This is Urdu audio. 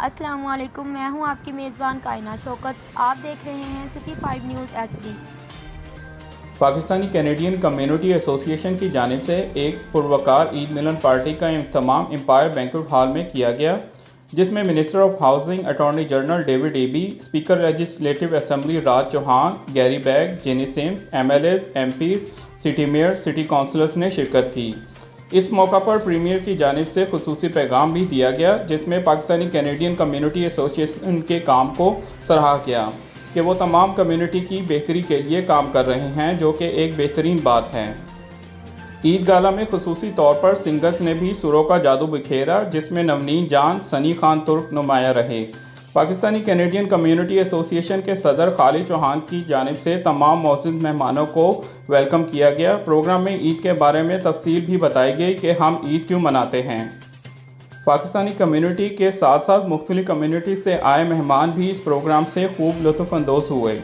السلام علیکم، میں ہوں آپ کی میزبان کائنہ شوکت۔ آپ دیکھ رہے ہیں city 5 news HD۔ Pakistani Canadian community ایسوسی ایشن کی جانب سے ایک پروقار عید ملن پارٹی کا اہتمام امپائر بینکوٹ ہال میں کیا گیا، جس میں minister of housing attorney general David Eby, speaker legislative assembly Raj Chauhan, Garry Begg, Jinny Sims, MLAs، MPs، city mayor, city councillors نے شرکت کی۔ اس موقع پر پریمیئر کی جانب سے خصوصی پیغام بھی دیا گیا، جس میں پاکستانی کینیڈین کمیونٹی ایسوسی ایشن کے کام کو سراہا گیا کہ وہ تمام کمیونٹی کی بہتری کے لیے کام کر رہے ہیں، جو کہ ایک بہترین بات ہے۔ عید گالا میں خصوصی طور پر سنگرز نے بھی سروں کا جادو بکھیرا، جس میں نونین جان، سنی خان ترک نمایاں رہے۔ پاکستانی کینیڈین کمیونٹی ایسوسی ایشن کے صدر خالد چوہان کی جانب سے تمام معزز مہمانوں کو ویلکم کیا گیا۔ پروگرام میں عید کے بارے میں تفصیل بھی بتائی گئی کہ ہم عید کیوں مناتے ہیں۔ پاکستانی کمیونٹی کے ساتھ ساتھ مختلف کمیونٹی سے آئے مہمان بھی اس پروگرام سے خوب لطف اندوز ہوئے۔